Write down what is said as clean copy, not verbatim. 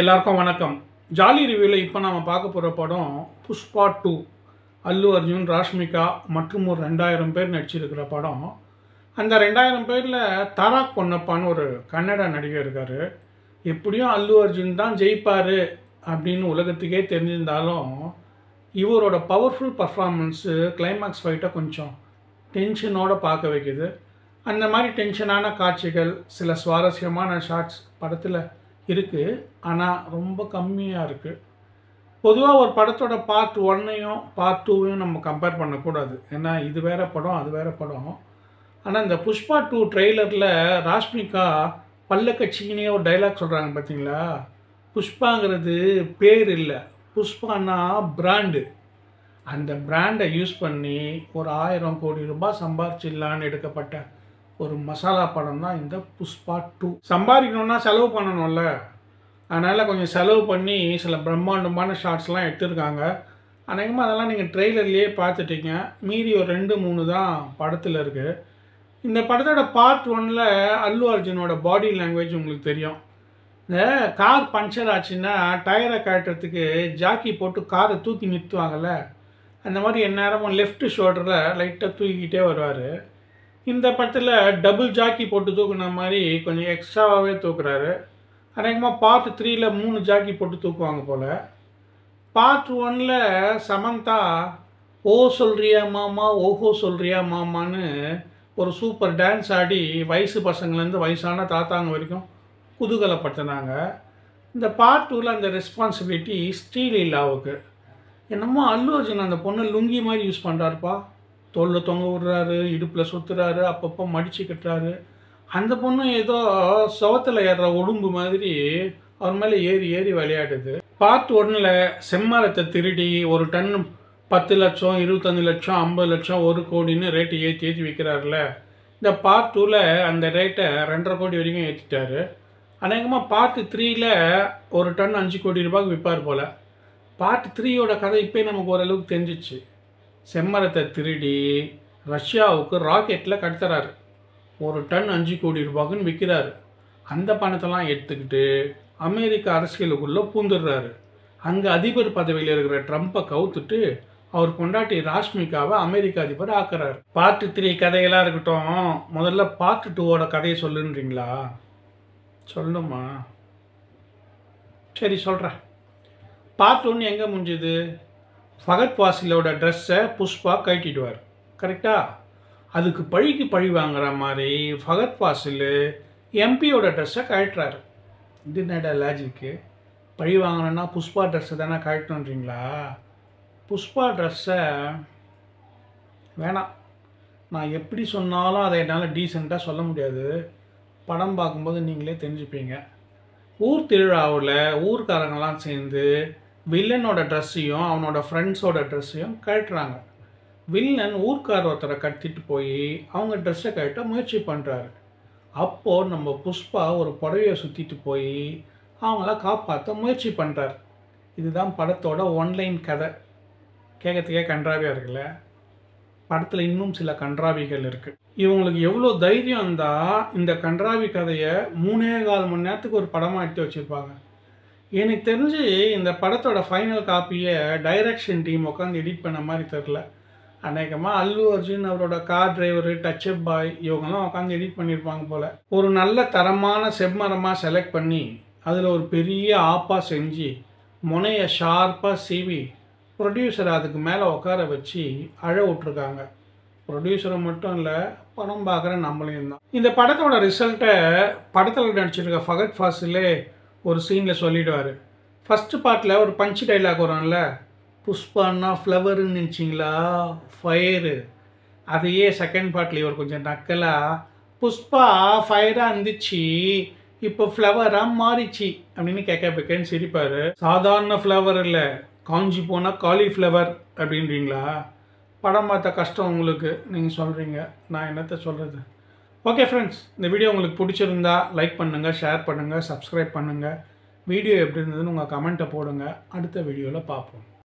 எல்லாருக்கும் வணக்கம். ஜாலி ரிவ்யூவில் இப்போ நாம் பார்க்க போகிற படம் புஷ்பா 2. அல்லு அர்ஜுன், ராஷ்மிகா மற்றும் ஒரு 2000 பேர் நடிச்சிருக்கிற படம். அந்த 2000 பேரில் தாராக் பொன்னப்பான்னு ஒரு கன்னட நடிகர் இருக்கார். எப்படியும் அல்லு அர்ஜுன் தான் ஜெயிப்பார் அப்படின்னு உலகத்துக்கே தெரிஞ்சிருந்தாலும் இவரோட பவர்ஃபுல் பர்ஃபார்மன்ஸு கிளைமேக்ஸ் ஃபைட்டை கொஞ்சம் டென்ஷனோடு பார்க்க வைக்குது. அந்த மாதிரி டென்ஷனான காட்சிகள், சில சுவாரஸ்யமான ஷார்ட்ஸ் படத்தில் இருக்குது, ஆனால் ரொம்ப கம்மியாக இருக்குது. பொதுவாக ஒரு படத்தோட பார்ட் 1ஐயும் பார்ட் 2வையும் நம்ம கம்பேர் பண்ணக்கூடாது. ஏன்னா இது வேறு படம், அது வேறு படம். ஆனால் இந்த புஷ்பா 2 ட்ரெய்லரில் ராஷ்மிகா பல்லக்கட்சிக்கினே ஒரு டைலாக் சொல்கிறாங்க பார்த்தீங்களா? புஷ்பாங்கிறது பேர் இல்லை, புஷ்பானா பிராண்டு. அந்த பிராண்டை யூஸ் பண்ணி ஒரு 1000 கோடி ரூபாய் சம்பாரிச்சிடலான்னு எடுக்கப்பட்ட ஒரு மசாலா படம் தான் இந்த புஷ்பா 2. சம்பாதிக்கணுன்னா செலவு பண்ணணும்ல, அதனால் கொஞ்சம் செலவு பண்ணி சில பிரம்மாண்டமான ஷார்ட்ஸ்லாம் எடுத்துருக்காங்க. அநேகமாக அதெல்லாம் நீங்கள் ட்ரெய்லர்லேயே பார்த்துட்டீங்க. மீறி ஒரு 2-3 தான் படத்தில் இருக்குது. இந்த படத்தோட பார்ட் 1ல் அல்லு அர்ஜுனோட பாடி லாங்குவேஜ் உங்களுக்கு தெரியும். இந்த கார் பஞ்சர் ஆச்சுன்னா டயரை காட்டுறதுக்கு ஜாக்கி போட்டு காரை தூக்கி நிறுத்துவாங்கள்ல, அந்த மாதிரி எந்நேரமும் லெஃப்ட் ஷோல்டரில் லைட்டாக தூக்கிக்கிட்டே வருவார். இந்த படத்தில் டபுள் ஜாக்கி போட்டு தூக்குன மாதிரி கொஞ்சம் எக்ஸ்ட்ராவாகவே தூக்குறாரு. அநேகமாக பார்ட் 3ல் 3 ஜாக்கி போட்டு தூக்குவாங்க போல். பார்ட் 1ல் சமந்தா ஓ சொல்கிறியா மாமா, ஓஹோ சொல்கிறியா மாமான்னு ஒரு சூப்பர் டான்ஸ் ஆடி வயசு பசங்கள்லேருந்து வயசான தாத்தாங்க வரைக்கும் குதூகலப்படுத்தினாங்க. இந்த பார்ட் 2ல் அந்த ரெஸ்பான்சிபிலிட்டி ஸ்ரீலீலாவுக்கு. என்னமோ அல்லு அர்ஜுன் அந்த பொண்ணை லுங்கி மாதிரி யூஸ் பண்ணுறாருப்பா. தோளில் தொங்க விடுறாரு, இடுப்பில் சுற்றுறாரு, அப்பப்போ மடித்து கட்டுறாரு. அந்த பொண்ணு ஏதோ சுவத்தில் ஏறுற உடும்பு மாதிரி அவர் மேலே ஏறி ஏறி விளையாடுது. பார்ட் 1ல் செம்மரத்தை திருடி ஒரு டன் 10 லட்சம், 25 லட்சம், 50 லட்சம், 1 கோடின்னு ரேட்டு ஏற்றி விற்கிறாருல. இந்த பார்ட் 2ல் அந்த ரேட்டை 2.5 கோடி வரைக்கும் ஏற்றிட்டாரு. அநேகமாக பார்ட் 3ல் ஒரு டன் 5 கோடி ரூபாய்க்கு விற்பார் போல். பார்ட் 3யோட கதை இப்போ நமக்கு ஓரளவுக்கு தெரிஞ்சிச்சு. செம்மரத்தை திருடி ரஷ்யாவுக்கு ராக்கெட்டில் கடத்துறாரு. ஒரு டன் 5 கோடி ரூபாய்க்குன்னு விற்கிறாரு. அந்த பணத்தெல்லாம் எடுத்துக்கிட்டு அமெரிக்க அரசியலுக்குள்ளே பூந்துடுறாரு. அங்கே அதிபர் பதவியில் இருக்கிற ட்ரம்ப்பை கவுத்துட்டு அவர் கொண்டாட்டி ராஷ்மிகாவை அமெரிக்க அதிபர் ஆக்குறாரு. பார்ட் 3 கதையெல்லாம் இருக்கட்டும், முதல்ல பார்ட் 2வோட கதையை சொல்லுன்றீங்களா? சொல்லுமா? சரி சொல்கிறேன். பார்ட் 1 எங்கே முடிஞ்சுது? ஃபகத் ஃபாசிலோட ட்ரெஸ்ஸை புஷ்பா கட்டிடுவார், கரெக்டாக? அதுக்கு பழிக்கு பழி வாங்குற மாதிரி ஃபகத் ஃபாசில் எம்பியோட ட்ரெஸ்ஸை கட்டுறாரு. இது என்னடா லாஜிக்கு? பழி வாங்கணுன்னா புஷ்பா ட்ரெஸ்ஸை தானே கட்டணுன்றீங்களா? புஷ்பா ட்ரெஸ்ஸை வேணாம், நான் எப்படி சொன்னாலும் அதை என்னால் டீசெண்டாக சொல்ல முடியாது. படம் பார்க்கும்போது நீங்களே தெரிஞ்சுப்பீங்க. ஊர் திருவிழாவில் ஊர்க்காரங்கெல்லாம் சேர்ந்து வில்லனோட ட்ரெஸ்ஸையும் அவனோட ஃப்ரெண்ட்ஸோட ட்ரெஸ்ஸையும் கட்டுறாங்க. வில்லன் ஊர்க்கார ஒருத்தரை கட்டிட்டு போய் அவங்க ட்ரெஸ்ஸை கட்ட முயற்சி பண்ணுறாரு. அப்போது நம்ம புஷ்பா ஒரு புடவையை சுற்றிட்டு போய் அவங்கள காப்பாற்ற முயற்சி பண்ணுறார். இதுதான் படத்தோட ஒன்லைன் கதை. கேட்கறதுக்கே கன்றாவியாக இருக்குல்ல? படத்தில் இன்னும் சில கன்றாவிகள் இருக்குது. இவங்களுக்கு எவ்வளோ தைரியம் இருந்தால் இந்த கன்றாவி கதையை 3.25 மணி நேரத்துக்கு ஒரு படமாக எடுத்து வச்சுருப்பாங்க. எனக்கு தெரிஞ்சு இந்த படத்தோட ஃபைனல் காப்பியை டைரக்ஷன் டீம் உட்காந்து எடிட் பண்ண மாதிரி தெரில. அநேகமாக அல்லு அர்ஜுன், அவரோட கார் டிரைவரு, டச்சப் பாய் இவங்கெல்லாம் உட்காந்து எடிட் பண்ணியிருப்பாங்க போல். ஒரு நல்ல தரமான செம்மரமாக செலக்ட் பண்ணி அதில் ஒரு பெரிய ஆப்பா செஞ்சு முனையை ஷார்ப்பாக சீவி ப்ரொடியூசரை அதுக்கு மேலே உட்கார வச்சு அழ விட்ருக்காங்க. ப்ரொடியூசரை மட்டும் இல்லை, படம் பார்க்குற நம்மளையும் தான். இந்த படத்தோட ரிசல்ட்டை படத்தில் நடிச்சிருக்க ஃபகத் ஃபாசிலே ஒரு சீனில் சொல்லிவிடுவார். ஃபஸ்ட்டு பார்ட்டில் ஒரு பஞ்சு டைலாக் வரும்ல, புஷ்பான்னா ஃப்ளவருன்னு நினச்சிங்களா, ஃபயரு. அதையே செகண்ட் பார்ட்டில் இவர் கொஞ்சம் நக்கலாக புஷ்பா ஃபயராக இருந்துச்சு, இப்போ ஃப்ளவராக மாறிச்சு அப்படின்னு கேட்கன்னு சிரிப்பார். சாதாரண ஃப்ளவர் இல்லை, காஞ்சி போனால் காலிஃப்ளவர் அப்படின்றீங்களா? படம் பார்த்த கஷ்டம் உங்களுக்கு, நீங்கள் சொல்கிறீங்க, நான் என்னத்தை சொல்கிறது? ஓகே ஃப்ரெண்ட்ஸ், இந்த வீடியோ உங்களுக்கு பிடிச்சிருந்தா லைக் பண்ணுங்கள், ஷேர் பண்ணுங்கள், சப்ஸ்கிரைப் பண்ணுங்கள். வீடியோ எப்படி இருந்ததுன்னு உங்கள் கமெண்ட்டை போடுங்க. அடுத்த வீடியோவில் பார்ப்போம்.